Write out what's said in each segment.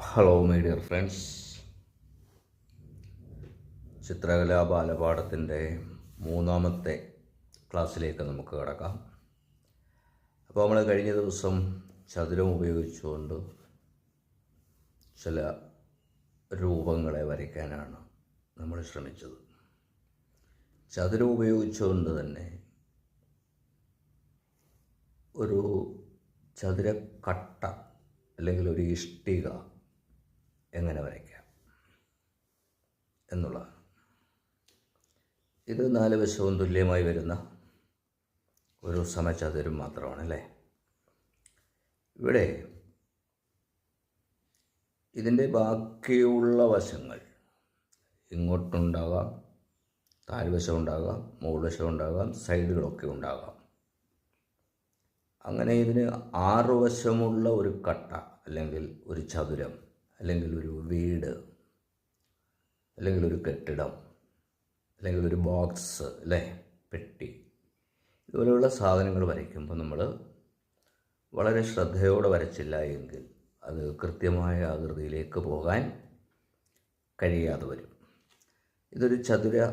Hello my dear friends, ചിത്രകലാ ബാലപാഠത്തിൻ്റെ മൂന്നാമത്തെ ക്ലാസ്സിലേക്ക് നമുക്ക് കടക്കാം. അപ്പോൾ നമ്മൾ കഴിഞ്ഞ ദിവസം ചതുരം ഉപയോഗിച്ചുകൊണ്ട് ചില രൂപങ്ങളെ വരയ്ക്കാനാണ് നമ്മൾ ശ്രമിച്ചത്. ചതുരം ഉപയോഗിച്ചുകൊണ്ട് തന്നെ ഒരു ചതുരക്കട്ട അല്ലെങ്കിൽ ഒരു ഇഷ്ടിക എങ്ങനെ വരയ്ക്കാം എന്നുള്ളതാണ്. ഇത് 4 വശവും തുല്യമായി വരുന്ന ഒരു സമചതുരം മാത്രമാണ് അല്ലേ. ഇവിടെ ഇതിൻ്റെ ബാക്കിയുള്ള വശങ്ങൾ ഇങ്ങോട്ടുണ്ടാകാം, താഴ്വശം ഉണ്ടാകാം, മുകൾവശം ഉണ്ടാകാം, സൈഡുകളൊക്കെ ഉണ്ടാകാം. അങ്ങനെ ഇതിന് 6 വശമുള്ള ഒരു കട്ട അല്ലെങ്കിൽ ഒരു ചതുരം അല്ലെങ്കിൽ ഒരു വീട് അല്ലെങ്കിൽ ഒരു കെട്ടിടം അല്ലെങ്കിൽ ഒരു ബോക്സ് അല്ലേ, പെട്ടി, ഇതുപോലെയുള്ള സാധനങ്ങൾ വരയ്ക്കുമ്പോൾ നമ്മൾ വളരെ ശ്രദ്ധയോടെ വരച്ചില്ല എങ്കിൽ അത് കൃത്യമായ ആകൃതിയിലേക്ക് പോകാൻ കഴിയാതെ വരും. ഇതൊരു ചതുര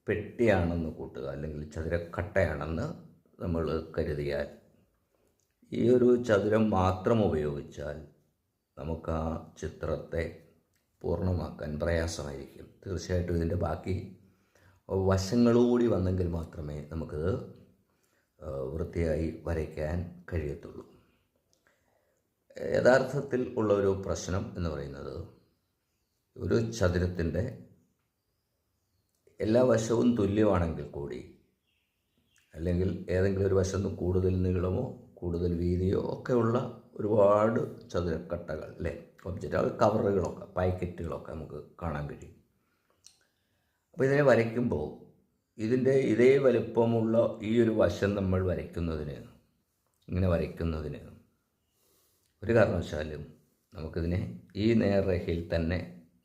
പെട്ടിയാണെന്ന് കൂട്ടുക അല്ലെങ്കിൽ ചതുരക്കട്ടയാണെന്ന് നമ്മൾ കരുതിയാൽ ഈ ഒരു ചതുരം മാത്രം ഉപയോഗിച്ചാൽ നമുക്ക് ആ ചിത്രത്തെ പൂർണ്ണമാക്കാൻ പ്രയാസമായിരിക്കും. തീർച്ചയായിട്ടും ഇതിൻ്റെ ബാക്കി വശങ്ങളൂടി വന്നെങ്കിൽ മാത്രമേ നമുക്കത് വൃത്തിയായി വരയ്ക്കാൻ കഴിയത്തുള്ളൂ. യഥാർത്ഥത്തിൽ ഉള്ള ഒരു പ്രശ്നം എന്ന് പറയുന്നത്, ഒരു ചതുരത്തിൻ്റെ എല്ലാ വശവും തുല്യമാണെങ്കിൽ കൂടി അല്ലെങ്കിൽ ഏതെങ്കിലും ഒരു വശത്ത് കൂടുതൽ നീളമോ കൂടുതൽ വീതിയോ ഒക്കെ ഉള്ള ഒരുപാട് ചതുരക്കട്ടകൾ അല്ലേ, ഒബ്ജക്റ്റ് കവറുകളൊക്കെ പാക്കറ്റുകളൊക്കെ നമുക്ക് കാണാൻ കഴിയും. അപ്പോൾ ഇതിനെ വരയ്ക്കുമ്പോൾ ഇതിൻ്റെ ഇതേ വലുപ്പമുള്ള ഈ ഒരു വശം നമ്മൾ ഇങ്ങനെ വരയ്ക്കുന്നതിന് ഒരു കാരണവശാലും നമുക്കിതിനെ ഈ നേർരേഖയിൽ തന്നെ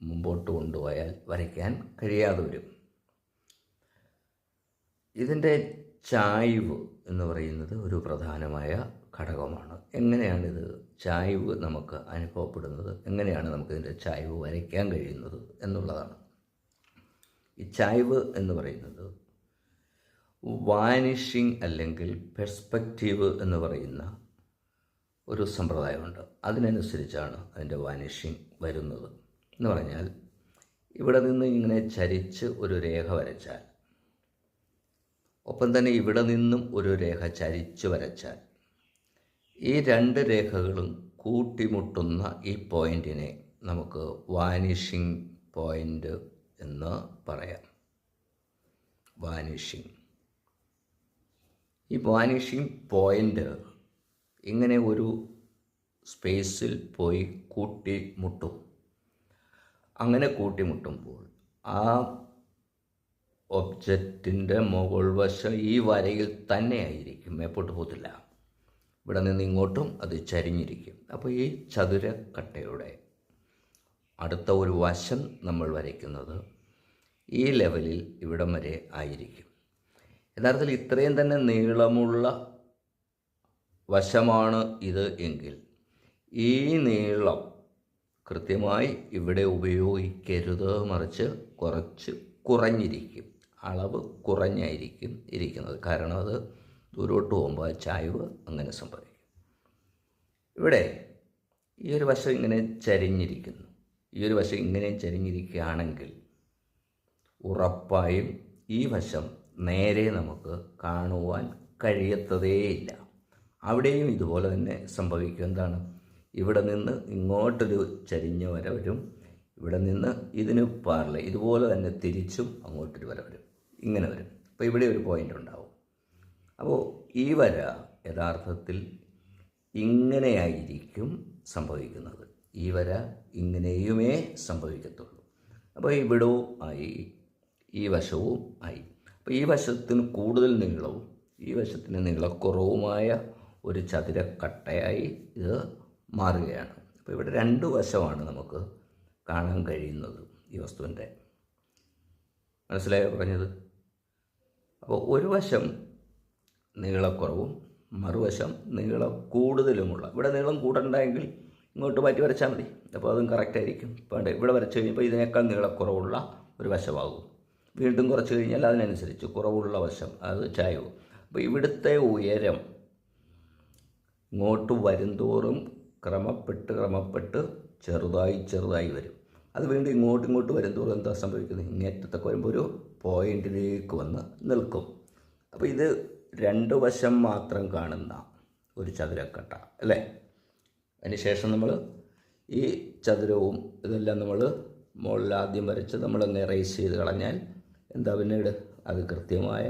മുമ്പോട്ട് കൊണ്ടുപോയാൽ വരയ്ക്കാൻ കഴിയാതെ വരും. ഇതിൻ്റെ ചായ്വ് എന്ന് പറയുന്നത് ഒരു പ്രധാനമായ ഘടകമാണ്. എങ്ങനെയാണിത് ചായ്വ് നമുക്ക് അനുഭവപ്പെടുന്നത്, എങ്ങനെയാണ് നമുക്കിതിൻ്റെ ചായ്വ് വരയ്ക്കാൻ കഴിയുന്നത് എന്നുള്ളതാണ്. ഈ ചായ്വ് എന്ന് പറയുന്നത് വാനിഷിങ് അല്ലെങ്കിൽ പെർസ്പെക്റ്റീവ് എന്ന് പറയുന്ന ഒരു സമ്പ്രദായമുണ്ട്. അതിനനുസരിച്ചാണ് അതിൻ്റെ വാനിഷിങ് വരുന്നത്. എന്ന് പറഞ്ഞാൽ ഇവിടെ നിന്ന് ഇങ്ങനെ ചരിച്ച് ഒരു രേഖ വരച്ചാൽ, ഒപ്പം തന്നെ ഇവിടെ നിന്നും ഒരു രേഖ ചരിച്ച് വരച്ചാൽ, ഈ 2 രേഖകളും കൂട്ടിമുട്ടുന്ന ഈ പോയിൻറ്റിനെ നമുക്ക് വാനിഷിങ് പോയിൻ്റ് എന്ന് പറയാം. വാനിഷിങ്, ഈ വാനിഷിങ് പോയിൻ്റ് ഇങ്ങനെ ഒരു സ്പേസിൽ പോയി കൂട്ടിമുട്ടും. അങ്ങനെ കൂട്ടിമുട്ടുമ്പോൾ ആ ഒബ്ജക്റ്റിൻ്റെ മുകൾ വശം ഈ വരയിൽ തന്നെ ആയിരിക്കും, മേപ്പോട്ട് പോകത്തില്ല. ഇവിടെ നിന്ന് ഇങ്ങോട്ടും അത് ചരിഞ്ഞിരിക്കും. അപ്പോൾ ഈ ചതുരക്കട്ടയുടെ അടുത്ത ഒരു വശം നമ്മൾ വരയ്ക്കുന്നത് ഈ ലെവലിൽ ഇവിടം വരെ ആയിരിക്കും. യഥാർത്ഥത്തിൽ ഇത്രയും തന്നെ നീളമുള്ള വശമാണ് ഇത് എങ്കിൽ ഈ നീളം കൃത്യമായി ഇവിടെ ഉപയോഗിക്കരുത്, മറിച്ച് കുറച്ച് കുറഞ്ഞിരിക്കും, അളവ് കുറഞ്ഞായിരിക്കും ഇരിക്കുന്നത്. കാരണം അത് ദൂരോട്ട് പോകുമ്പോൾ ആ ചായ്വ് അങ്ങനെ സംഭവിക്കും. ഇവിടെ ഈ ഒരു വശം ഇങ്ങനെ ചരിഞ്ഞിരിക്കുന്നു, ഈ ഒരു വശം ഇങ്ങനെ ചരിഞ്ഞിരിക്കുകയാണെങ്കിൽ ഉറപ്പായും ഈ വശം നേരെ നമുക്ക് കാണുവാൻ കഴിയത്തതേയില്ല. അവിടെയും ഇതുപോലെ തന്നെ സംഭവിക്കും. എന്താണ്, ഇവിടെ നിന്ന് ഇങ്ങോട്ടൊരു ചരിഞ്ഞ വര വരും, ഇവിടെ നിന്ന് ഇതിന് പാരലൽ ഇതുപോലെ തന്നെ തിരിച്ചും അങ്ങോട്ടൊരു വര വരും, ഇങ്ങനെ വരും. അപ്പോൾ ഇവിടെ ഒരു പോയിൻ്റ് ഉണ്ടാവും. അപ്പോൾ ഈ വര യഥാർത്ഥത്തിൽ ഇങ്ങനെയായിരിക്കും സംഭവിക്കുന്നത്. ഈ വര ഇങ്ങനെയുമേ സംഭവിക്കത്തുള്ളൂ. അപ്പോൾ ഇവിടവും ആയി, ഈ വശവും ആയി. അപ്പോൾ ഈ വശത്തിന് കൂടുതൽ നീളവും ഈ വശത്തിന് നീളക്കുറവുമായ ഒരു ചതുരക്കട്ടയായി ഇത് മാറുകയാണ്. അപ്പോൾ ഇവിടെ 2 വശമാണ് നമുക്ക് കാണാൻ കഴിയുന്നത് ഈ വസ്തുവിൻ്റെ. മനസ്സിലായോ പറഞ്ഞത്? അപ്പോൾ ഒരു വശം നീളക്കുറവും മറുവശം നീളം കൂടുതലുമുള്ള, ഇവിടെ നീളം കൂടണ്ടെങ്കിൽ ഇങ്ങോട്ട് മാറ്റി വരച്ചാൽ മതി, അപ്പോൾ അതും കറക്റ്റായിരിക്കും. ഇപ്പോൾ ഇവിടെ വരച്ച് കഴിഞ്ഞപ്പോൾ ഇതിനേക്കാൾ നീളക്കുറവുള്ള ഒരു വശമാകും. വീണ്ടും കുറച്ച് കഴിഞ്ഞാൽ അതിനനുസരിച്ച് കുറവുള്ള വശം അത് ചായവും. അപ്പോൾ ഇവിടുത്തെ ഉയരം ഇങ്ങോട്ട് വരുംതോറും ക്രമപ്പെട്ട് ചെറുതായി വരും. അത് വീണ്ടും ഇങ്ങോട്ട് വരുംതോറും എന്താ സംഭവിക്കുന്നത്? ഇങ്ങേറ്റത്തൊക്കെ വരുമ്പോൾ ഒരു പോയിന്റിലേക്ക് വന്ന് നിൽക്കും. അപ്പോൾ ഇത് രണ്ട് വശം മാത്രം കാണുന്ന ഒരു ചതുരക്കട്ട അല്ലേ. അതിനുശേഷം നമ്മൾ ഈ ചതുരവും ഇതെല്ലാം നമ്മൾ മുകളിൽ ആദ്യം വരച്ച് നമ്മളൊന്ന് എറേസ് ചെയ്ത് കളഞ്ഞാൽ എന്താ പിന്നീട് അത് കൃത്യമായ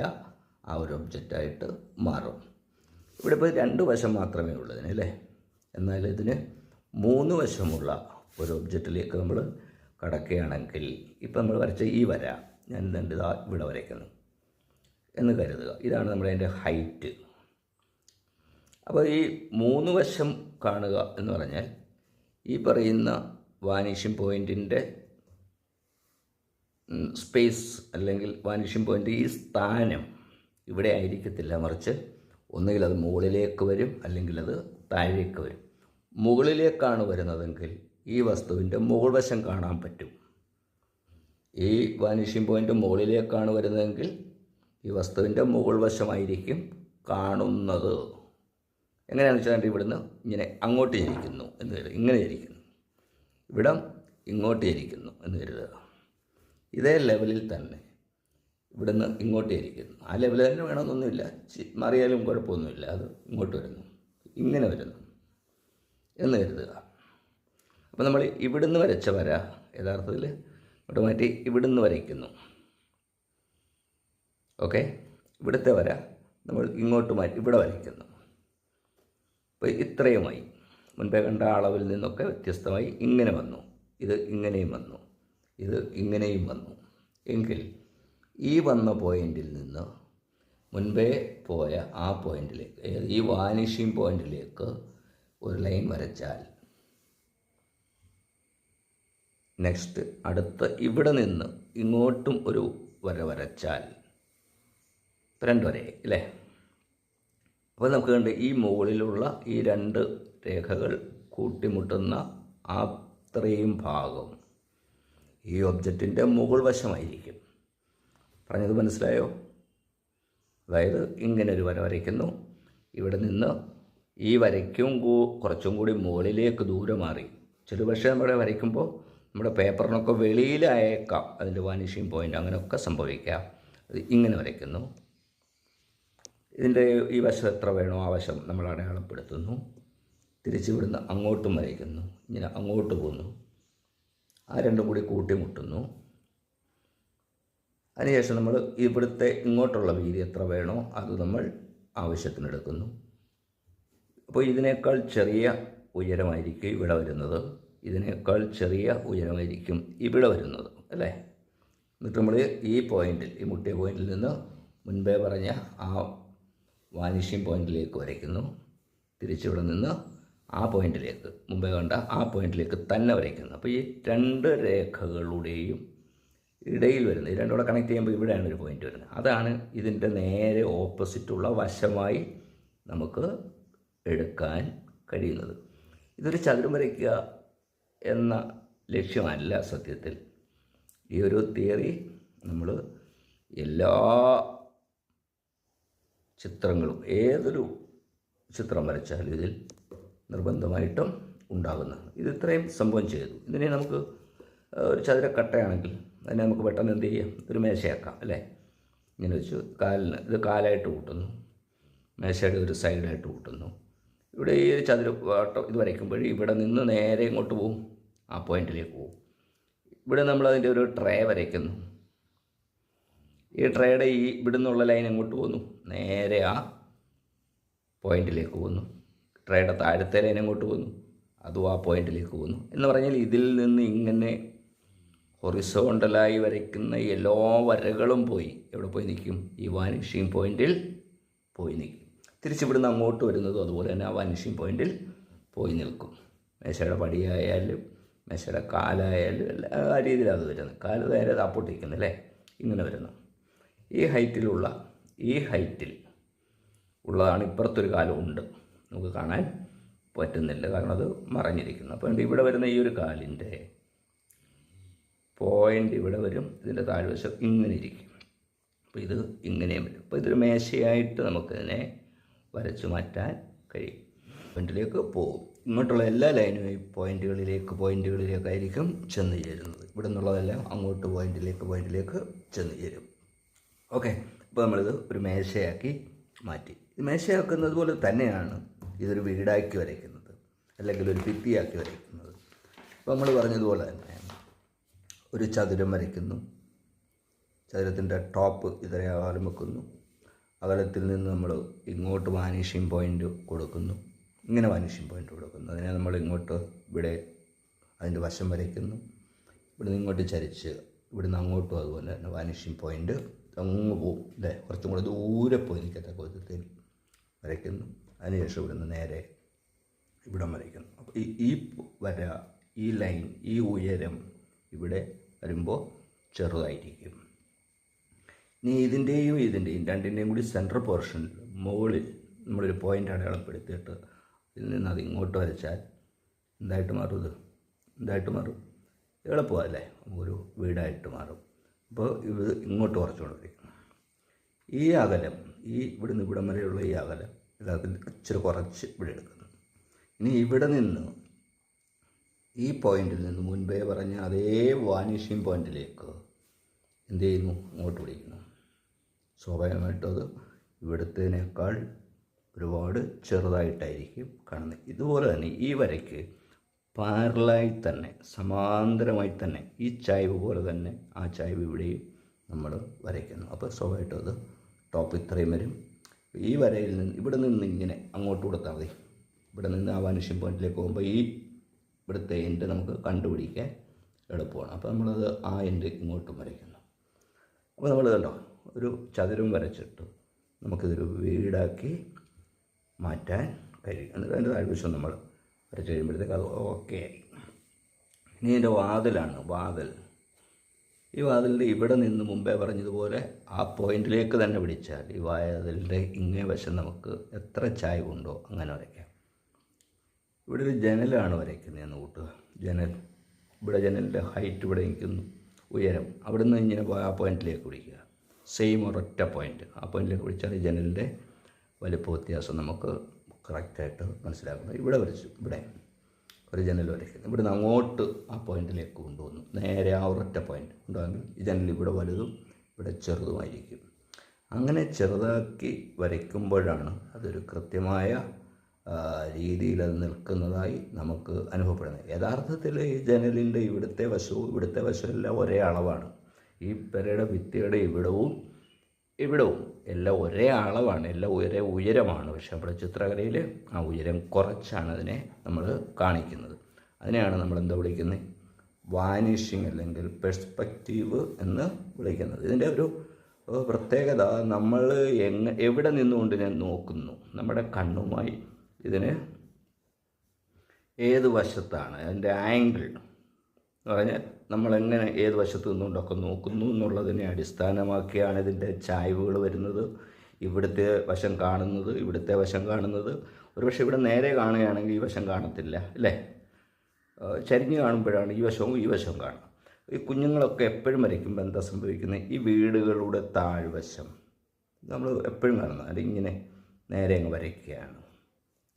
ആ ഒരു ഒബ്ജക്റ്റായിട്ട് മാറും. ഇവിടെ ഇപ്പോൾ രണ്ട് വശം മാത്രമേ ഉള്ളതിന് അല്ലേ. എന്നാൽ ഇതിന് മൂന്ന് വശമുള്ള ഒരു ഒബ്ജക്റ്റിലേക്ക് നമ്മൾ കടക്കുകയാണെങ്കിൽ ഇപ്പം നമ്മൾ വരച്ച ഈ വര ഞാൻ ഇതാ ഇവിടെ വരയ്ക്കുന്നു എന്ന് കരുതുക. ഇതാണ് നമ്മളതിൻ്റെ ഹൈറ്റ്. അപ്പോൾ ഈ മൂന്ന് വശം കാണുക എന്ന് പറഞ്ഞാൽ ഈ പറയുന്ന വാനിഷിംഗ് പോയിൻറ്റിൻ്റെ സ്പേസ് അല്ലെങ്കിൽ വാനിഷിംഗ് പോയിൻ്റ് ഈ സ്ഥാനം ഇവിടെ ആയിരിക്കത്തില്ല, മറിച്ച് ഒന്നുകിൽ അത് മുകളിലേക്ക് വരും അല്ലെങ്കിൽ അത് താഴേക്ക് വരും. മുകളിലേക്കാണ് വരുന്നതെങ്കിൽ ഈ വസ്തുവിൻ്റെ മുകൾ വശം കാണാൻ പറ്റും. ഈ വാനിഷിംഗ് പോയിൻ്റ് മുകളിലേക്കാണ് വരുന്നതെങ്കിൽ ഈ വസ്തുവിൻ്റെ മുകൾ വശമായിരിക്കും കാണുന്നത്. എങ്ങനെയാണെന്ന് വെച്ചാൽ ഇവിടുന്ന് ഇങ്ങനെ അങ്ങോട്ട് ചരിക്കുന്നു എന്ന് കരുതുക, ഇങ്ങനെ ചരിക്കുന്നു, ഇവിടം ഇങ്ങോട്ട് ചരിക്കുന്നു എന്ന് കരുതുക. ഇതേ ലെവലിൽ തന്നെ ഇവിടുന്ന് ഇങ്ങോട്ട് ചരിക്കുന്നു. ആ ലെവൽ തന്നെ വേണമെന്നൊന്നുമില്ല, മാറിയാലും കുഴപ്പമൊന്നുമില്ല. അത് ഇങ്ങോട്ട് വരുന്നു, ഇങ്ങനെ വരുന്നു എന്ന് കരുതുക. അപ്പോൾ നമ്മൾ ഇവിടുന്ന് വരച്ച വര യഥാർത്ഥത്തിൽ ഇങ്ങോട്ട് മാറ്റി ഇവിടുന്ന് വരയ്ക്കുന്നു. ഓക്കെ, ഇവിടുത്തെ വര നമ്മൾ ഇങ്ങോട്ട് മാറ്റി ഇവിടെ വരയ്ക്കുന്നു. അപ്പോൾ ഇത്രയുമായി മുൻപേ കണ്ട അളവിൽ നിന്നൊക്കെ വ്യത്യസ്തമായി ഇങ്ങനെ വന്നു. ഇത് ഇങ്ങനെയും വന്നു, ഇത് ഇങ്ങനെയും വന്നു. എങ്കിൽ ഈ വന്ന പോയിന്റിൽ നിന്ന് മുൻപേ പോയ ആ പോയിന്റിലേക്ക്, ഈ വാനിഷിംഗ് പോയിന്റിലേക്ക് ഒരു ലൈൻ വരച്ചാൽ നെക്സ്റ്റ് അടുത്ത് ഇവിടെ നിന്ന് ഇങ്ങോട്ടും ഒരു വര വരച്ചാൽ രണ്ട് വരയായി അല്ലേ. അപ്പോൾ നമുക്ക് കണ്ട് ഈ മുകളിലുള്ള ഈ രണ്ട് രേഖകൾ കൂട്ടിമുട്ടുന്ന അത്രയും ഭാഗം ഈ ഒബ്ജക്റ്റിൻ്റെ മുകൾ വശമായിരിക്കും. പറഞ്ഞത് മനസ്സിലായോ? അതായത് ഇങ്ങനെ ഒരു വര വരയ്ക്കുന്നു, ഇവിടെ നിന്ന് ഈ വരയ്ക്കും കുറച്ചും കൂടി മുകളിലേക്ക് ദൂരം മാറി. ചെറുപക്ഷെ നമ്മുടെ വരയ്ക്കുമ്പോൾ നമ്മുടെ പേപ്പറിനൊക്കെ വെളിയിലായേക്കാം അതിൻ്റെ വാനിഷിംഗ് പോയിൻ്റ്, അങ്ങനെയൊക്കെ സംഭവിക്കാം. അത് ഇങ്ങനെ വരയ്ക്കുന്നു. ഇതിൻ്റെ ഈ വശം എത്ര വേണോ ആ വശം നമ്മൾ അടയാളപ്പെടുത്തുന്നു. തിരിച്ചിവിടുന്ന് അങ്ങോട്ടും വരയ്ക്കുന്നു, ഇങ്ങനെ അങ്ങോട്ട് പോകുന്നു, ആ രണ്ടും കൂടി കൂട്ടിമുട്ടുന്നു. അതിനുശേഷം നമ്മൾ ഇവിടുത്തെ ഇങ്ങോട്ടുള്ള വീതി എത്ര വേണോ അത് നമ്മൾ ആവശ്യത്തിനെടുക്കുന്നു. അപ്പോൾ ഇതിനേക്കാൾ ചെറിയ ഉയരമായിരിക്കും ഇവിടെ വരുന്നത്, ഇതിനേക്കാൾ ചെറിയ ഉയരമായിരിക്കും ഇവിടെ വരുന്നത് അല്ലേ. എന്നിട്ട് നമ്മൾ ഈ പോയിന്റിൽ, ഈ മുട്ടിയ പോയിന്റിൽ നിന്ന് മുൻപേ പറഞ്ഞ ആ വാനിഷിംഗ് പോയിന്റിലേക്ക് വരയ്ക്കുന്നു. തിരിച്ചിവിടെ നിന്ന് ആ പോയിന്റിലേക്ക്, മുമ്പേ കണ്ട ആ പോയിന്റിലേക്ക് തന്നെ വരയ്ക്കുന്നു. അപ്പോൾ ഈ രണ്ട് രേഖകളുടെയും ഇടയിൽ വരുന്നത്, ഈ രണ്ടുകൂടെ കണക്ട് ചെയ്യുമ്പോൾ ഇവിടെയാണ് ഒരു പോയിന്റ് വരുന്നത്. അതാണ് ഇതിൻ്റെ നേരെ ഓപ്പോസിറ്റുള്ള വശമായി നമുക്ക് എടുക്കാൻ കഴിയുന്നത്. ഇതൊരു ചതുരം വരയ്ക്കുക എന്ന ലക്ഷ്യമല്ല സത്യത്തിൽ. ഈ ഒരു തിയറി നമ്മൾ എല്ലാ ചിത്രങ്ങളും, ഏതൊരു ചിത്രം വരച്ചാലും ഇതിൽ നിർബന്ധമായിട്ടും ഉണ്ടാകുന്ന ഇത് ഇത്രയും സംഭവം ചെയ്തു. ഇതിനെ നമുക്ക് ഒരു ചതുരക്കട്ടയാണെങ്കിൽ അതിനെ നമുക്ക് പെട്ടെന്ന് എന്ത് ചെയ്യാം, ഒരു മേശയാക്കാം അല്ലേ. ഇങ്ങനെ വെച്ച് ഇത് കാലായിട്ട് കൂട്ടുന്നു, മേശയുടെ ഒരു സൈഡായിട്ട് കൂട്ടുന്നു. ഇവിടെ ഈ ചതുര ഇത് വരയ്ക്കുമ്പോൾ ഇവിടെ നിന്ന് നേരെ ഇങ്ങോട്ട് പോവും, ആ പോയിന്റിലേക്ക് പോവും. ഇവിടെ നമ്മളതിൻ്റെ ഒരു ട്രേ വരയ്ക്കുന്നു. ഈ ട്രേയുടെ ഈ ഇവിടെ നിന്നുള്ള ലൈൻ എങ്ങോട്ട് പോകുന്നു, നേരെ ആ പോയിന്റിലേക്ക് പോകുന്നു. ട്രേയുടെ താഴത്തെ ലൈൻ എങ്ങോട്ട് പോകുന്നു, അതും ആ പോയിന്റിലേക്ക് പോകുന്നു. എന്ന് പറഞ്ഞാൽ ഇതിൽ നിന്ന് ഇങ്ങനെ ഹൊറിസോണ്ടലായി വരയ്ക്കുന്ന എല്ലാ വരകളും പോയി എവിടെ പോയി നിൽക്കും, ഈ വാനിഷിംഗ് പോയിന്റിൽ പോയി നിൽക്കും. തിരിച്ചിവിടുന്ന് അങ്ങോട്ട് വരുന്നതും അതുപോലെ തന്നെ ആ വാനിഷിംഗ് പോയിന്റിൽ പോയി നിൽക്കും. മേശയുടെ പടിയായാലും മേശയുടെ കാലായാലും എല്ലാ ആ രീതിയിലാണ് അത് വരുന്നത്. കാല് നേരെ താപ്പോട്ടിരിക്കുന്നല്ലേ, ഇങ്ങനെ വരുന്നു. ഈ ഹൈറ്റിൽ ഉള്ളതാണ്. ഇപ്പുറത്തൊരു കാലം ഉണ്ട് നമുക്ക് കാണാൻ. പറ്റുന്നില്ല, കാരണം അത് മറഞ്ഞിരിക്കുന്നു. അപ്പോൾ ഇവിടെ വരുന്ന ഈ ഒരു കാലിൻ്റെ പോയിൻ്റ് ഇവിടെ വരും, ഇതിൻ്റെ താഴ്വശം ഇങ്ങനെ ഇരിക്കും. അപ്പോൾ ഇത് ഇങ്ങനെയും വരും. അപ്പോൾ ഇതൊരു മേശയായിട്ട് നമുക്കിതിനെ വരച്ചു മാറ്റാൻ കഴിയും. പോയിൻറ്റിലേക്ക് പോകും. ഇങ്ങോട്ടുള്ള എല്ലാ ലൈനും ഈ പോയിൻറ്റുകളിലേക്കായിരിക്കും ചെന്ന് ചേരുന്നത്. ഇവിടെ നിന്നുള്ളതെല്ലാം അങ്ങോട്ട് പോയിൻറ്റിലേക്ക് ചെന്ന് ചേരും. ഓക്കെ, അപ്പോൾ നമ്മളിത് ഒരു മേശയാക്കി മാറ്റി. ഇത് മേശയാക്കുന്നത് പോലെ തന്നെയാണ് ഇതൊരു വീടാക്കി വരയ്ക്കുന്നത്, അല്ലെങ്കിൽ ഒരു ഭിത്തിയാക്കി വരയ്ക്കുന്നത്. അപ്പോൾ നമ്മൾ പറഞ്ഞതുപോലെ തന്നെ ഒരു ചതുരം വരയ്ക്കുന്നു. ചതുരത്തിൻ്റെ ടോപ്പ് ഇതര അകലം വെക്കുന്നു. അകലത്തിൽ നിന്ന് നമ്മൾ ഇങ്ങോട്ട് വാനിഷിങ് പോയിൻ്റ് കൊടുക്കുന്നു. ഇങ്ങനെ വാനിഷിങ് പോയിൻ്റ് കൊടുക്കുന്നു. അതിനെ നമ്മൾ ഇങ്ങോട്ട് ഇവിടെ അതിൻ്റെ വശം വരയ്ക്കുന്നു. ഇവിടുന്ന് ഇങ്ങോട്ട് ചരിച്ച് ഇവിടുന്ന് അങ്ങോട്ടും അതുപോലെ തന്നെ വാനിഷിങ് പോയിൻ്റ് അങ്ങ് പോവും അല്ലേ, കുറച്ചും കൂടെ ദൂരെ പോയി നിൽക്കത്തക്ക വിധത്തിൽ വരയ്ക്കുന്നു. അതിനുശേഷം ഇവിടുന്ന് നേരെ ഇവിടം വരയ്ക്കുന്നു. അപ്പോൾ ഈ വര, ഈ ലൈൻ, ഈ ഉയരം ഇവിടെ വരുമ്പോൾ ചെറുതായിരിക്കും. ഇനി ഇതിൻ്റെയും രണ്ടിൻ്റെയും കൂടി സെൻട്രൽ പോർഷനിൽ മുകളിൽ നമ്മളൊരു പോയിൻ്റ് അടയാളപ്പെടുത്തിയിട്ട് ഇതിൽ നിന്ന് അത് ഇങ്ങോട്ട് വരച്ചാൽ എന്തായിട്ട് മാറും? എന്തായിട്ട് മാറും? എളുപ്പമല്ലേ, ഒരു വീടായിട്ട് മാറും. അപ്പോൾ ഇത് ഇങ്ങോട്ട് കുറച്ചുകൊണ്ട് വരയ്ക്കണം. ഈ അകലം, ഇവിടുന്ന് ഇവിടം വരെയുള്ള ഈ അകലം ഇതിനകത്ത് ഇച്ചിരി കുറച്ച് ഇവിടെ എടുക്കുന്നു. ഇനി ഇവിടെ നിന്ന് ഈ പോയിന്റിൽ നിന്ന് മുൻപേ പറഞ്ഞ അതേ വാനിഷിങ് പോയിന്റിലേക്ക് എന്ത് ചെയ്യുന്നു? അങ്ങോട്ട് പിടിക്കുന്നു. സ്വാഭാവികമായിട്ടും അത് ഇവിടുത്തേനേക്കാൾ ഒരുപാട് ചെറുതായിട്ടായിരിക്കും കാണുന്നത്. ഇതുപോലെ തന്നെ ഈ വരയ്ക്ക് പാരലായി തന്നെ, സമാന്തരമായി തന്നെ ഈ ചായ്വ് പോലെ തന്നെ ആ ചായ്വ് ഇവിടെയും നമ്മൾ വരയ്ക്കുന്നു. അപ്പോൾ സ്വാഭാവികമായിട്ടും അത് ടോപ്പ് ഇത്രയും വരും. ഈ വരയിൽ നിന്ന് ഇവിടെ നിന്ന് ഇങ്ങനെ അങ്ങോട്ട് കൊടുത്താൽ മതി. ഇവിടെ നിന്ന് ആ വാനിഷിങ് പോയിന്റിലേക്ക് പോകുമ്പോൾ ഇവിടുത്തെ എൻഡ് നമുക്ക് കണ്ടുപിടിക്കാൻ എളുപ്പമാണ്. അപ്പോൾ നമ്മളത് ആ എൻഡ് ഇങ്ങോട്ടും വരയ്ക്കുന്നു. അപ്പോൾ നമ്മൾ കണ്ടോ, ഒരു ചതുരം വരച്ചിട്ട് നമുക്കിതൊരു വീടാക്കി മാറ്റാൻ കഴിയും. എന്നിട്ട് അതിൻ്റെ താഴ്വശം നമ്മൾ വരച്ച് കഴിയുമ്പോഴത്തേക്ക് അത് ഓക്കെ ആയി. ഇനി ഇതിൻ്റെ വാതിലാണ്. ഈ വാതിലിൻ്റെ ഇവിടെ നിന്ന് മുമ്പേ പറഞ്ഞതുപോലെ ആ പോയിന്റിലേക്ക് തന്നെ പിടിച്ചാൽ ഈ വാതിലിൻ്റെ ഇങ്ങേ വശം നമുക്ക് എത്ര ചായ്വുണ്ടോ അങ്ങനെ വരയ്ക്കാം. ഇവിടെ ഒരു ജനലാണ് വരയ്ക്കുന്നതെന്ന് കൂട്ടുക. ഇവിടെ ജനലിൻ്റെ ഹൈറ്റ് ഇവിടെ നിൽക്കുന്നു, ഉയരം അവിടെ നിന്ന് ഇങ്ങനെ ആ പോയിന്റിലേക്ക് പിടിക്കുക. സെയിം ഒരൊറ്റ പോയിന്റ്, ആ പോയിന്റിലേക്ക് പിടിച്ചാൽ ഈ ജനലിൻ്റെ വലിപ്പ വ്യത്യാസം നമുക്ക് കറക്റ്റായിട്ട് മനസ്സിലാക്കുന്നത്. ഇവിടെ വരച്ചു, ഇവിടെ ഒരു ജനൽ വരയ്ക്കുന്നു. ഇവിടുന്ന് അങ്ങോട്ട് ആ പോയിന്റിലേക്ക് കൊണ്ടുവന്നു. നേരെ ആ ഒരൊറ്റ പോയിന്റ് ഉണ്ടാകുമെങ്കിൽ ഈ ജനൽ ഇവിടെ വലുതും ഇവിടെ ചെറുതുമായിരിക്കും. അങ്ങനെ ചെറുതാക്കി വരയ്ക്കുമ്പോഴാണ് അതൊരു കൃത്യമായ രീതിയിൽ അത് നിൽക്കുന്നതായി നമുക്ക് അനുഭവപ്പെടുന്നത്. യഥാർത്ഥത്തിൽ ഈ ജനലിൻ്റെ ഇവിടുത്തെ വശവും എല്ലാം ഒരേ അളവാണ്. ഈ പെരയുടെ ഭിത്തിയുടെ ഇവിടവും എല്ലാം ഒരേ അളവാണ്, എല്ലാം ഒരേ ഉയരമാണ്. പക്ഷേ നമ്മുടെ ചിത്രകലയിൽ ആ ഉയരം കുറച്ചാണ് അതിനെ നമ്മൾ കാണിക്കുന്നത്. അതിനെയാണ് നമ്മൾ എന്താ വിളിക്കുന്നത്? വാനിഷിങ് അല്ലെങ്കിൽ പെർസ്പെക്റ്റീവ് എന്ന് വിളിക്കുന്നത്. ഇതിൻ്റെ ഒരു പ്രത്യേകത, നമ്മൾ എവിടെ നിന്നുകൊണ്ട് ഞാൻ നോക്കുന്നു, നമ്മുടെ കണ്ണുമായി ഇതിന് ഏത് വശത്താണ് അതിൻ്റെ ആംഗിൾ എന്ന് പറഞ്ഞാൽ നമ്മളെങ്ങനെ ഏത് വശത്ത് നിന്നുകൊണ്ടൊക്കെ നോക്കുന്നു എന്നുള്ളതിനെ അടിസ്ഥാനമാക്കിയാണ് ഇതിൻ്റെ ചായ്വുകൾ വരുന്നത്. ഇവിടുത്തെ വശം കാണുന്നത് ഒരുപക്ഷെ ഇവിടെ നേരെ കാണുകയാണെങ്കിൽ ഈ വശം കാണത്തില്ല അല്ലേ, ചരിഞ്ഞ് കാണുമ്പോഴാണ് ഈ വശവും കാണുക. ഈ കുഞ്ഞുങ്ങളൊക്കെ എപ്പോഴും വരയ്ക്കുമ്പോൾ എന്താ സംഭവിക്കുന്നത്? ഈ വീടുകളുടെ താഴ്വശം നമ്മൾ എപ്പോഴും കാണുന്നത് അതിങ്ങനെ നേരെ അങ്ങ് വരയ്ക്കുകയാണ്.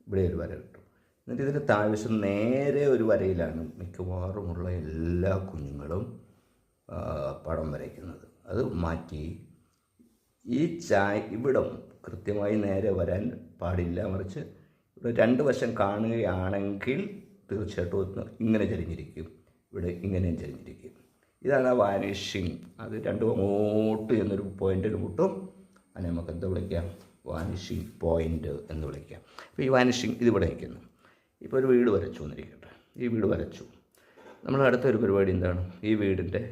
ഇവിടെ ഒരു വര കിട്ടും. എന്നിട്ട് ഇതിൻ്റെ താഴ്വശം നേരെ ഒരു വരയിലാണ് മിക്കവാറുമുള്ള എല്ലാ കുഞ്ഞുങ്ങളും പടം വരയ്ക്കുന്നത്. അത് മാറ്റി ഈ ഇവിടം കൃത്യമായി നേരെ വരാൻ പാടില്ല, മറിച്ച് ഇവിടെ രണ്ട് വശം കാണുകയാണെങ്കിൽ തീർച്ചയായിട്ടും ഇങ്ങനെ ചരിഞ്ഞിരിക്കും, ഇവിടെ ഇങ്ങനെയും ചരിഞ്ഞിരിക്കും. ഇതാണ് ആ വാനിഷിങ്. അത് രണ്ടും അങ്ങോട്ട് എന്നൊരു പോയിന്റിൽ മുട്ടും. അതിനെ നമുക്ക് എന്താ വിളിക്കാം? വാനിഷിങ് പോയിൻ്റ് എന്ന് വിളിക്കാം. അപ്പോൾ ഈ വാനിഷിങ് ഇതിവിടെ നിൽക്കുന്നു. ഇപ്പോൾ ഒരു വീട് വരച്ചു എന്നിരിക്കട്ടെ. ഈ വീട് വരച്ചു. നമ്മൾ അടുത്തൊരു പരിപാടി എന്താണ്? ഈ വീടിൻ്റെ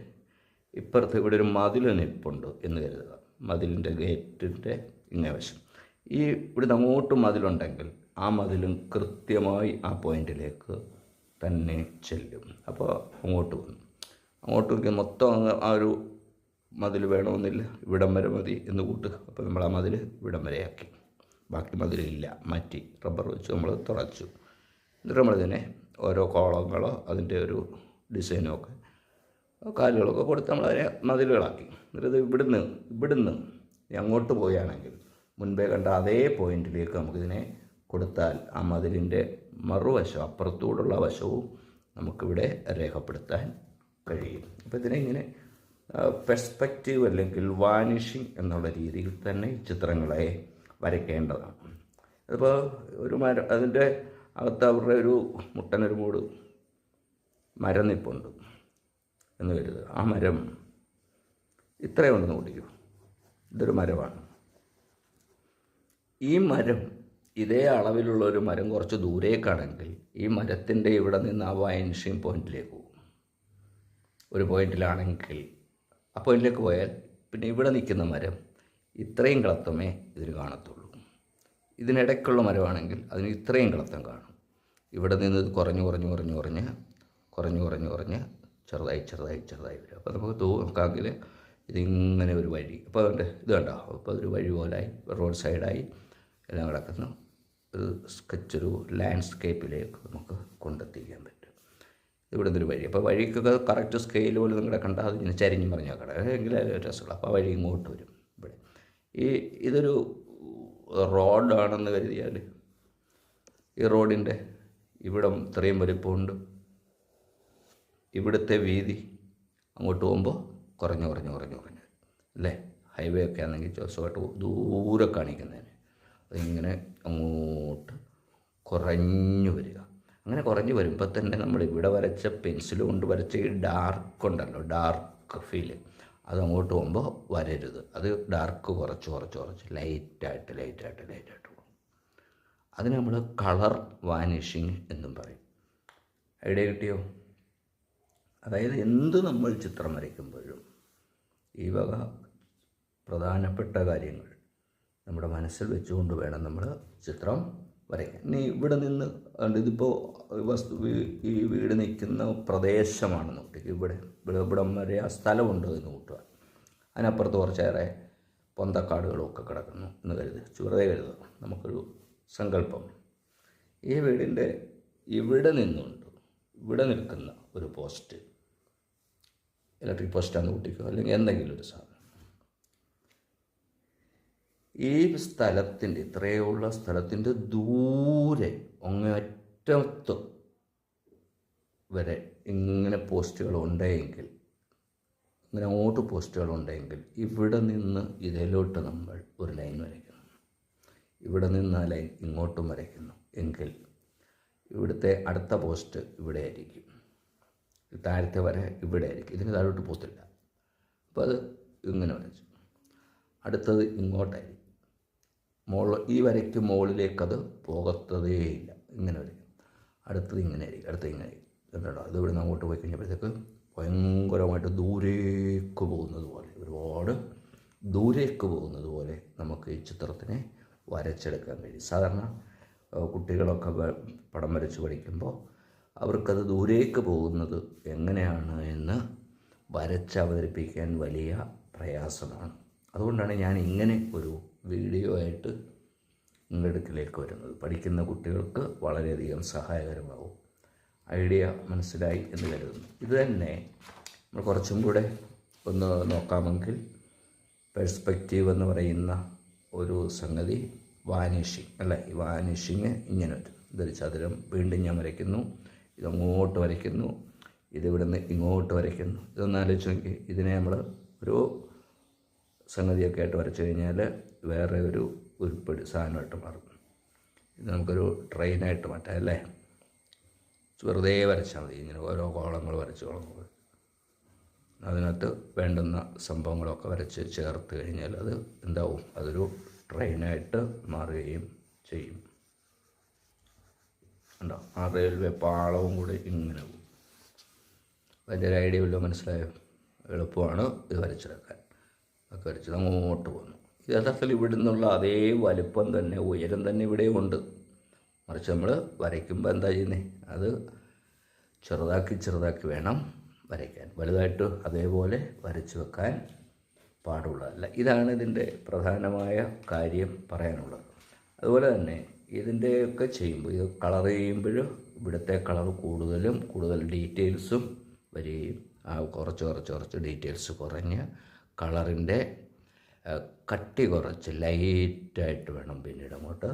ഇപ്പുറത്ത് ഇവിടെ ഒരു മതിൽ നിൽപ്പുണ്ട് എന്ന് കരുതുക. മതിലിൻ്റെ ഗേറ്റിൻ്റെ ഇങ്ങേ വശം. ഇവിടുന്ന് അങ്ങോട്ട് മതിലുണ്ടെങ്കിൽ ആ മതിലും കൃത്യമായി ആ പോയിന്റിലേക്ക് തന്നെ ചെല്ലും. അപ്പോൾ അങ്ങോട്ട് മൊത്തം ആ ഒരു മതിൽ വേണമെന്നില്ല, ഇവിടം വരെ മതി എന്ന് കൂട്ടുക. അപ്പോൾ നമ്മൾ ആ മതിൽ ഇവിടം വരെയാക്കി, ബാക്കി മതിലില്ല, മാറ്റി റബ്ബർ വെച്ച് നമ്മൾ തുറച്ചു. എന്നിട്ട് നമ്മളിതിനെ ഓരോ കോളങ്ങളോ അതിൻ്റെ ഒരു ഡിസൈനോ ഒക്കെ കാലുകളൊക്കെ കൊടുത്ത് നമ്മളതിനെ മതിലുകളാക്കി. എന്നിട്ട് ഇവിടുന്ന് അങ്ങോട്ട് പോവുകയാണെങ്കിൽ മുൻപേ കണ്ട അതേ പോയിന്റിലേക്ക് നമുക്കിതിനെ കൊടുത്താൽ ആ മതിലിൻ്റെ മറുവശം അപ്പുറത്തൂടുള്ള വശവും നമുക്കിവിടെ രേഖപ്പെടുത്താൻ കഴിയും. അപ്പോൾ ഇതിനെ ഇങ്ങനെ പെർസ്പെക്റ്റീവ് അല്ലെങ്കിൽ വാനിഷിങ് എന്നുള്ള രീതിയിൽ തന്നെ ചിത്രങ്ങളെ വരയ്ക്കേണ്ടതാണ്. അതിപ്പോൾ ഒരു മരം, അതിൻ്റെ അകത്ത് അവരുടെ ഒരു മുട്ടനൊരു മൂട് മരം നിൽപ്പുണ്ട് എന്ന് കരുതുക. ആ മരം ഇത്രയുണ്ടെന്ന് കൂടിക്കൂ, ഇതൊരു മരമാണ്. ഈ മരം ഇതേ അളവിലുള്ള ഒരു മരം കുറച്ച് ദൂരേക്കാണെങ്കിൽ ഈ മരത്തിൻ്റെ ഇവിടെ നിന്ന് ആ വാനിഷിങ് പോയിന്റിലേക്ക് പോകും. ഒരു പോയിന്റിലാണെങ്കിൽ ആ പോയിന്റിലേക്ക് പോയാൽ പിന്നെ ഇവിടെ നിൽക്കുന്ന മരം ഇത്രയും കളത്തമേ ഇതിന് കാണത്തുള്ളൂ. ഇതിനിടയ്ക്കുള്ള മരമാണെങ്കിൽ അതിന് ഇത്രയും കളത്തം കാണും. ഇവിടെ നിന്ന് ഇത് കുറഞ്ഞ് ചെറുതായി വരും. അപ്പോൾ നമുക്ക് നോക്കാമെങ്കിൽ ഇതിങ്ങനെ ഒരു വഴി, അപ്പോൾ അതുകൊണ്ട് ഇത് കണ്ടോ, അപ്പോൾ അതൊരു വഴി പോലായി, റോഡ് സൈഡായി എല്ലാം കിടക്കുന്ന ഒരു സ്കെച്ചൊരു ലാൻഡ്സ്കേപ്പിലേക്ക് നമുക്ക് കൊണ്ടെത്തിക്കാൻ പറ്റും. ഇവിടെ നിന്നൊരു വഴി, അപ്പോൾ വഴിക്കൊക്കെ കറക്റ്റ് സ്കെയിൽ പോലെ നിങ്ങളുടെ കണ്ടാൽ അതിന് ചരിഞ്ഞ് പറഞ്ഞാൽ കിടക്കുക എങ്കിലും രസമുള്ള. അപ്പോൾ ആ വഴി ഇങ്ങോട്ട് വരും. ഇവിടെ ഇതൊരു റോഡാണെന്ന് കരുതിയാൽ ഈ റോഡിൻ്റെ ഇവിടം ഇത്രയും വലിപ്പമുണ്ട്, ഇവിടുത്തെ വീതി അങ്ങോട്ട് പോകുമ്പോൾ കുറഞ്ഞ് അല്ലേ. ഹൈവേ ഒക്കെ ആണെങ്കിൽ ചോസമായിട്ട് ദൂരെ കാണിക്കുന്നതിന് അതിങ്ങനെ അങ്ങോട്ട് കുറഞ്ഞു വരിക. അങ്ങനെ കുറഞ്ഞു വരുമ്പോൾ തന്നെ നമ്മൾ ഇവിടെ വരച്ച പെൻസിൽ കൊണ്ട് വരച്ച ഈ ഡാർക്ക് ഉണ്ടല്ലോ, ഡാർക്ക് ഫീല്, അതങ്ങോട്ട് പോകുമ്പോൾ വരരുത്. അത് ഡാർക്ക് കുറച്ച് ലൈറ്റായിട്ട് പോകും. അതിന് നമ്മൾ കളർ വാനിഷിങ് എന്നും പറയും. ഐഡിയ കിട്ടിയോ? അതായത് എന്ത് നമ്മൾ ചിത്രം വരയ്ക്കുമ്പോഴും ഈ വക പ്രധാനപ്പെട്ട കാര്യങ്ങൾ നമ്മുടെ മനസ്സിൽ വെച്ചുകൊണ്ട് വേണം നമ്മൾ ചിത്രം വരയ്ക്കാൻ. ഇനി ഇവിടെ നിന്ന് ഇതിപ്പോൾ ഈ വീട് നിൽക്കുന്ന പ്രദേശമാണെന്ന് കൂട്ടിക്ക്, ഇവിടം വരെ ആ സ്ഥലമുണ്ട് എന്ന് കൂട്ടുക. അതിനപ്പുറത്ത് കുറച്ചേറെ പൊന്തക്കാടുകളൊക്കെ കിടക്കുന്നു എന്ന് വെറുതെ കരുതുക. നമുക്കൊരു സങ്കല്പം, ഈ വീടിൻ്റെ ഇവിടെ നിൽക്കുന്ന ഒരു പോസ്റ്റ്, ഇലക്ട്രിക് പോസ്റ്റാന്ന് കൂട്ടിക്കോ, അല്ലെങ്കിൽ എന്തെങ്കിലും ഒരു സാധനം, ഈ സ്ഥലത്തിൻ്റെ ഇത്രയുള്ള സ്ഥലത്തിൻ്റെ ദൂരെ അങ്ങേയറ്റത്ത് വരെ ഇങ്ങനെ പോസ്റ്റുകളുണ്ടെങ്കിൽ, ഇങ്ങനെ അങ്ങോട്ട് പോസ്റ്റുകളുണ്ടെങ്കിൽ ഇവിടെ നിന്ന് ഇതിലോട്ട് നമ്മൾ ഒരു ലൈൻ വരയ്ക്കുന്നു. ഇവിടെ നിന്ന് ആ ലൈൻ ഇങ്ങോട്ടും വരയ്ക്കുന്നു എങ്കിൽ ഇവിടുത്തെ അടുത്ത പോസ്റ്റ് ഇവിടെ ആയിരിക്കും, താഴത്തെ വര ഇവിടെ ആയിരിക്കും, ഇതിന് താഴോട്ട് പോകത്തില്ല. അപ്പോൾ അത് ഇങ്ങനെ വരച്ചു. അടുത്തത് ഇങ്ങോട്ടായിരിക്കും, ഈ വരയ്ക്ക് മുകളിലേക്കത് പോകത്തതേയില്ല, ഇങ്ങനെ വരയ്ക്കും. അടുത്തത് ഇങ്ങനെ ആയിരിക്കും, ഇങ്ങനെ ആയിരിക്കും. കണ്ടോ, അത് ഇവിടെ നിന്ന് അങ്ങോട്ട് പോയി കഴിഞ്ഞപ്പോഴത്തേക്ക് ഭയങ്കരമായിട്ട് ദൂരേക്ക് പോകുന്നത് പോലെ, ഒരുപാട് ദൂരേക്ക് പോകുന്നത് പോലെ നമുക്ക് ഈ ചിത്രത്തിനെ വരച്ചെടുക്കാൻ കഴിയും. സാധാരണ കുട്ടികളൊക്കെ പടം വരച്ച് പഠിക്കുമ്പോൾ അവർക്കത് ദൂരേക്ക് പോകുന്നത് എങ്ങനെയാണ് എന്ന് വരച്ച് അവതരിപ്പിക്കാൻ വലിയ പ്രയാസമാണ്. അതുകൊണ്ടാണ് ഞാൻ ഇങ്ങനെ ഒരു വീഡിയോ ആയിട്ട് നിങ്ങളുടെ അടുക്കിലേക്ക് വരുന്നത്. പഠിക്കുന്ന കുട്ടികൾക്ക് വളരെയധികം സഹായകരമാവും. ഐഡിയ മനസ്സിലായി എന്ന് കരുതുന്നു. ഇത് തന്നെ നമ്മൾ കുറച്ചും കൂടെ ഒന്ന് നോക്കാമെങ്കിൽ പെർസ്പെക്റ്റീവ് എന്ന് പറയുന്ന ഒരു സംഗതി വാനിഷിങ് അല്ലേ. ഈ വാനിഷിങ് ഇങ്ങനെ വരും. ഇതൊരു ചതുരം, വീണ്ടും ഞാൻ വരയ്ക്കുന്നു, ഇതങ്ങോട്ട് വരയ്ക്കുന്നു, ഇതിവിടെ നിന്ന് ഇങ്ങോട്ട് വരയ്ക്കുന്നു. ഇതൊന്ന് ആലോചിച്ച് നോക്കി. ഇതിനെ നമ്മൾ ഒരു സംഗതിയൊക്കെ ആയിട്ട് വരച്ചു കഴിഞ്ഞാൽ വേറെ ഒരു ഉരുപ്പടി സാധനമായിട്ട് മാറും. ഇത് നമുക്കൊരു ട്രെയിനായിട്ട് മാറ്റാം അല്ലേ. വെറുതെ വരച്ചാൽ മതി. ഇങ്ങനെ ഓരോ കോളങ്ങൾ വരച്ച് അതിനകത്ത് വേണ്ടുന്ന സംഭവങ്ങളൊക്കെ വരച്ച് ചേർത്ത് കഴിഞ്ഞാൽ അത് എന്താവും, അതൊരു ട്രെയിനായിട്ട് മാറുകയും ചെയ്യും. ഉണ്ടോ, ആ റെയിൽവേ പാളവും കൂടി ഇങ്ങനെ പോകും. അതിൻ്റെ ഒരു ഐഡിയ വല്ലതും മനസ്സിലായോ? എളുപ്പമാണ് ഇത് വരച്ചെടുക്കാൻ. ഒക്കെ വരച്ചത് അങ്ങോട്ട് പോകുന്നു. ഇത് യഥാർത്ഥത്തിൽ ഇവിടെ നിന്നുള്ള അതേ വലുപ്പം തന്നെ, ഉയരം തന്നെ ഇവിടെയും ഉണ്ട്. മറിച്ച് നമ്മൾ വരയ്ക്കുമ്പോൾ എന്താ ചെയ്യുന്നത്, അത് ചെറുതാക്കി വേണം വരയ്ക്കാൻ. വലുതായിട്ട് അതേപോലെ വരച്ച് വെക്കാൻ പാടുള്ളതല്ല. ഇതാണ് ഇതിൻ്റെ പ്രധാനമായ കാര്യം പറയാനുള്ളത്. അതുപോലെ തന്നെ ഇതിൻ്റെയൊക്കെ ചെയ്യുമ്പോൾ ഇത് കളർ ചെയ്യുമ്പോൾ ഇവിടുത്തെ കളർ കൂടുതൽ ഡീറ്റെയിൽസും വരികയും കുറച്ച് ഡീറ്റെയിൽസ് കുറഞ്ഞ് കളറിൻ്റെ കട്ടി കുറച്ച് ലൈറ്റായിട്ട് വേണം പിന്നീട് അങ്ങോട്ട്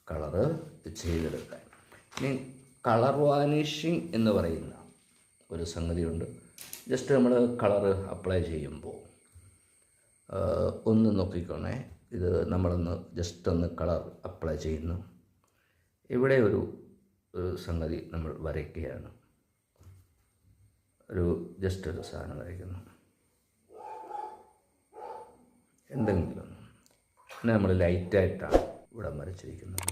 കളറ് ചെയ്തെടുക്കാൻ. ഇനി കളർ വാനിഷിങ് എന്ന് പറയുന്ന ഒരു സംഗതിയുണ്ട്. ജസ്റ്റ് നമ്മൾ കളറ് അപ്ലൈ ചെയ്യുമ്പോൾ ഒന്ന് നോക്കിക്കോണേ. ഇത് നമ്മളൊന്ന് ജസ്റ്റ് ഒന്ന് കളർ അപ്ലൈ ചെയ്യുന്നു. ഇവിടെ ഒരു സംഗതി നമ്മൾ വരയ്ക്കുകയാണ്. ജസ്റ്റ് ഒരു സാധനം വരയ്ക്കുന്നു, എന്തെങ്കിലും. പിന്നെ നമ്മൾ ലൈറ്റായിട്ടാണ് ഇവിടെ വരച്ചിരിക്കുന്നത്.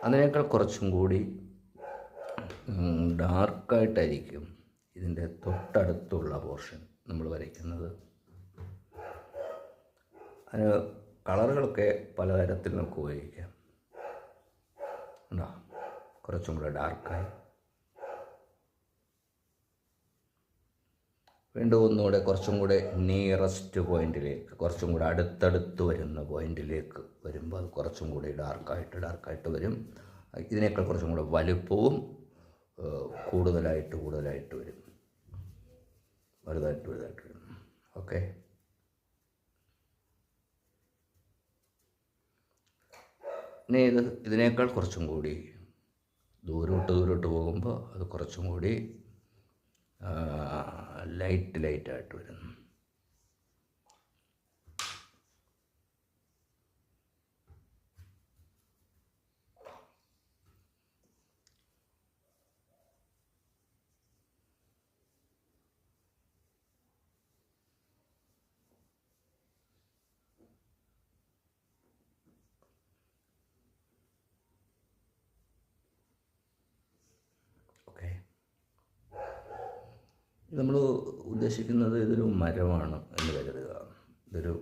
അതിനേക്കാൾ കുറച്ചും കൂടി ഡാർക്കായിട്ടായിരിക്കും ഇതിൻ്റെ തൊട്ടടുത്തുള്ള പോർഷൻ നമ്മൾ വരയ്ക്കുന്നത്. അതിന് കളറുകളൊക്കെ പലതരത്തിൽ നമുക്ക് ഉപയോഗിക്കാം. ഉണ്ടോ? കുറച്ചും കൂടെ ഡാർക്കായി. വീണ്ടും ഒന്നുകൂടെ കുറച്ചും കൂടെ നിയറസ്റ്റ് പോയിന്റിലേക്ക്, കുറച്ചും കൂടെ അടുത്തടുത്ത് വരുന്ന പോയിന്റിലേക്ക് വരുമ്പോൾ അത് കുറച്ചും കൂടി ഡാർക്കായിട്ട് വരും. ഇതിനേക്കാൾ കുറച്ചും കൂടെ വലുപ്പവും കൂടുതലായിട്ട് വരും, വലുതായിട്ട് വരും. ഓക്കെ, ഇനി ഇതിനേക്കാൾ കുറച്ചും കൂടി ദൂരോട്ട് പോകുമ്പോൾ അത് കുറച്ചും കൂടി ലൈറ്റായിട്ട് വരുന്നു. നമ്മൾ ഉദ്ദേശിക്കുന്നത് ഇതൊരു മരമാണ് എന്ന് കരുതുക. ഇതൊരു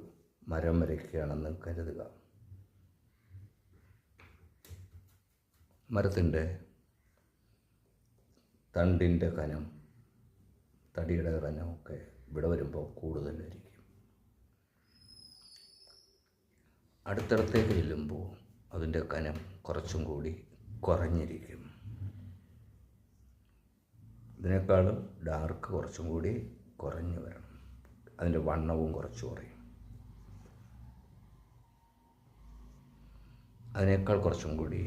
മരം വരയ്ക്കുകയാണെന്ന് കരുതുക. മരത്തിൻ്റെ തണ്ടിൻ്റെ കനം, തടിയുടെ കനമൊക്കെ ഇവിടെ വരുമ്പോൾ കൂടുതലായിരിക്കും. അടുത്തടുത്തേക്ക് ചെല്ലുമ്പോൾ അതിൻ്റെ കനം കുറച്ചും കൂടി കുറഞ്ഞിരിക്കും. ഇതിനേക്കാളും ഡാർക്ക് കുറച്ചും കൂടി കുറഞ്ഞു വരണം. അതിൻ്റെ വണ്ണവും കുറച്ച് കുറയും. അതിനേക്കാൾ കുറച്ചും കൂടി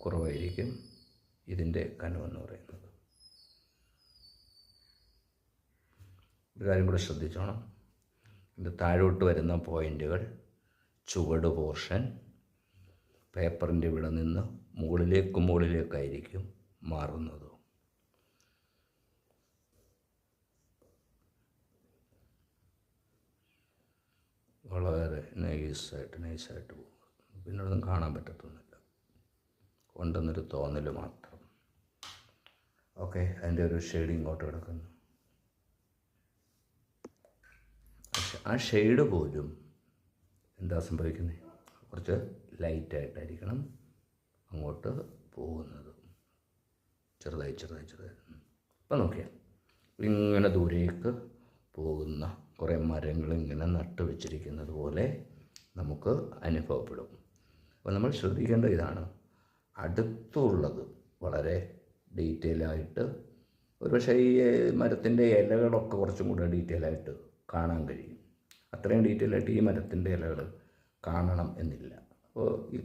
കുറവായിരിക്കും ഇതിൻ്റെ കനമെന്ന് പറയുന്നത്. ഒരു കാര്യം കൂടെ ശ്രദ്ധിച്ചോണം. ഇത് താഴോട്ട് വരുന്ന പോയിൻ്റുകൾ, ചുവട് പോർഷൻ പേപ്പറിൻ്റെ ഇവിടെ നിന്ന് മുകളിലേക്കായിരിക്കും മാറുന്നത്. വളരെ നൈസായിട്ട് പോകും. പിന്നെ ഒന്നും കാണാൻ പറ്റത്തൊന്നുമില്ല, ഉണ്ടെന്നൊരു തോന്നൽ മാത്രം. ഓക്കെ, അതിൻ്റെ ഒരു ഷെയ്ഡ് ഇങ്ങോട്ട് കിടക്കുന്നു. ആ ഷെയ്ഡ് പോലും എന്താ സംഭവിക്കുന്നത്? കുറച്ച് ലൈറ്റായിട്ടായിരിക്കണം അങ്ങോട്ട് പോകുന്നത്, ചെറുതായി. ഇപ്പം നോക്കിയാൽ ഇങ്ങനെ ദൂരേക്ക് പോകുന്ന കുറേ മരങ്ങൾ ഇങ്ങനെ നട്ടു വെച്ചിരിക്കുന്നത് പോലെ നമുക്ക് അനുഭവപ്പെടും. അപ്പോൾ നമ്മൾ ശ്രദ്ധിക്കേണ്ട ഇതാണ്, അടുത്തുള്ളത് വളരെ ഡീറ്റെയിലായിട്ട്, ഒരുപക്ഷെ ഈ മരത്തിൻ്റെ ഇലകളൊക്കെ കുറച്ചും കൂടെ ഡീറ്റെയിലായിട്ട് കാണാൻ കഴിയും. അത്രയും ഡീറ്റെയിലായിട്ട് ഈ മരത്തിൻ്റെ ഇലകൾ കാണണം എന്നില്ല. അപ്പോൾ ഈ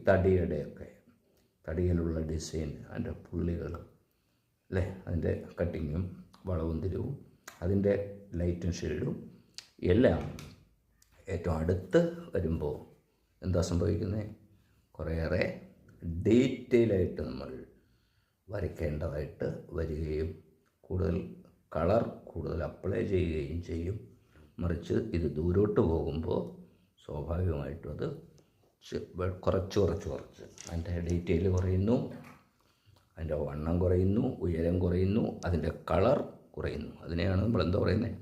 തടിയിലുള്ള ഡിസൈൻ, അതിൻ്റെ പുള്ളികൾ അല്ലേ, അതിൻ്റെ കട്ടിങ്ങും വളവും തിരിവും, അതിൻ്റെ ലൈറ്റും ഷെയ്ഡും എല്ലാം ഏറ്റവും അടുത്ത് വരുമ്പോൾ എന്താ സംഭവിക്കുന്നത്? കുറേയേറെ ഡീറ്റെയിലായിട്ട് നമ്മൾ വരയ്ക്കേണ്ടതായിട്ട് വരികയും കൂടുതൽ അപ്ലൈ ചെയ്യുകയും ചെയ്യും. മറിച്ച് ഇത് ദൂരോട്ട് പോകുമ്പോൾ സ്വാഭാവികമായിട്ടും അത് കുറച്ച് അതിൻ്റെ ഡീറ്റെയിൽ കുറയുന്നു, അതിൻ്റെ വണ്ണം കുറയുന്നു, ഉയരം കുറയുന്നു, അതിൻ്റെ കളർ കുറയുന്നു. അതിനെയാണ് നമ്മൾ എന്താ പറയുന്നത്?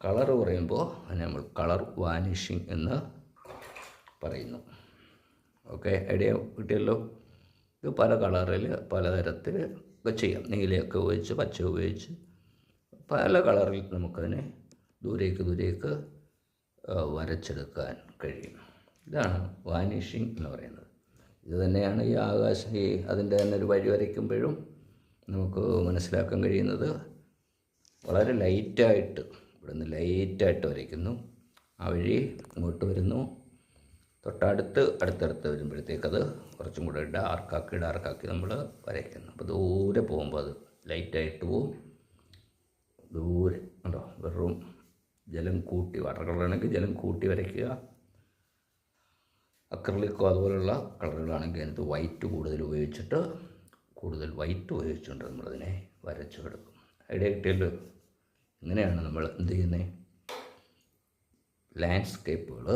കളർ കുറയുമ്പോൾ അതിനെ നമ്മൾ കളർ വാനിഷിങ് എന്ന് പറയുന്നു. ഓക്കെ, ഐഡിയ കിട്ടിയല്ലോ. ഇത് പല കളറിൽ പലതരത്തിൽ ഒക്കെ ചെയ്യാം. നീലയൊക്കെ ഉപയോഗിച്ച്, പച്ച ഉപയോഗിച്ച്, പല കളറിൽ നമുക്കതിനെ ദൂരേക്ക് വരച്ചെടുക്കാൻ കഴിയും. ഇതാണ് വാനിഷിങ് എന്ന് പറയുന്നത്. ഇത് തന്നെയാണ് ഈ ആകാശം അതിൻ്റെ തന്നെ ഒരു വഴി വരയ്ക്കുമ്പോഴും നമുക്ക് മനസ്സിലാക്കാൻ കഴിയുന്നത്. വളരെ ലൈറ്റായിട്ട് ഇവിടുന്ന് ലൈറ്റായിട്ട് വരയ്ക്കുന്നു, ആ വഴി ഇങ്ങോട്ട് വരുന്നു, അടുത്തടുത്ത് വരുമ്പോഴത്തേക്കത് കുറച്ചും കൂടെ ഡാർക്കാക്കി നമ്മൾ വരയ്ക്കുന്നു. അപ്പോൾ ദൂരെ പോകുമ്പോൾ അത് ലൈറ്റായിട്ട് പോവും. ദൂരെ ഉണ്ടോ, വെറും ജലം കൂട്ടി, വാട്ടർ കളറാണെങ്കിൽ ജലം കൂട്ടി വരയ്ക്കുക. അക്രിലിക്കോ അതുപോലുള്ള കളറുകളാണെങ്കിൽ അതിനകത്ത് കൂടുതൽ വൈറ്റ് ഉപയോഗിച്ചുകൊണ്ട് നമ്മളതിനെ വരച്ചു കിടക്കും. ഐഡിയ കിട്ടിയല്ലോ. ഇങ്ങനെയാണ് നമ്മൾ എന്ത് ചെയ്യുന്നത്, ലാൻഡ്സ്കേപ്പുകൾ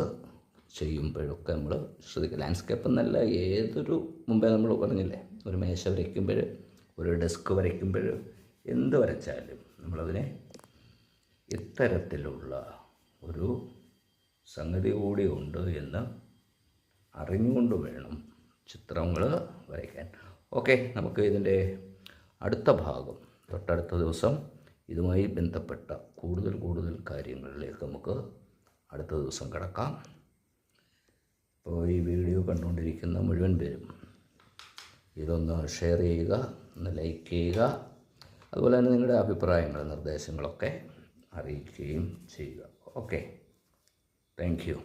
ചെയ്യുമ്പോഴൊക്കെ നമ്മൾ ശ്രദ്ധിക്കുക. ലാൻഡ്സ്കേപ്പ് എന്നല്ല, ഏതൊരു മുമ്പേ നമ്മൾ പറഞ്ഞില്ലേ, ഒരു മേശ വരയ്ക്കുമ്പോൾ, ഒരു ഡെസ്ക് വരയ്ക്കുമ്പോൾ, എന്ത് വരച്ചാലും നമ്മളതിനെ ഇത്തരത്തിലുള്ള ഒരു സംഗതി കൂടി ഉണ്ട് എന്ന് അറിഞ്ഞുകൊണ്ട് വേണം ചിത്രങ്ങൾ വരയ്ക്കാൻ. ഓക്കെ, നമുക്ക് ഇതിൻ്റെ അടുത്ത ഭാഗം തൊട്ടടുത്ത ദിവസം ഇതുമായി ബന്ധപ്പെട്ട കൂടുതൽ കാര്യങ്ങളിലേക്ക് നമുക്ക് അടുത്ത ദിവസം കിടക്കാം. അപ്പോൾ ഈ വീഡിയോ കണ്ടുകൊണ്ടിരിക്കുന്ന മുഴുവൻ പേരും ഇതൊന്ന് ഷെയർ ചെയ്യുക, ഒന്ന് ലൈക്ക് ചെയ്യുക, അതുപോലെ തന്നെ നിങ്ങളുടെ അഭിപ്രായങ്ങൾ, നിർദ്ദേശങ്ങളൊക്കെ അറിയിക്കുകയും ചെയ്യുക. Okay, thank you.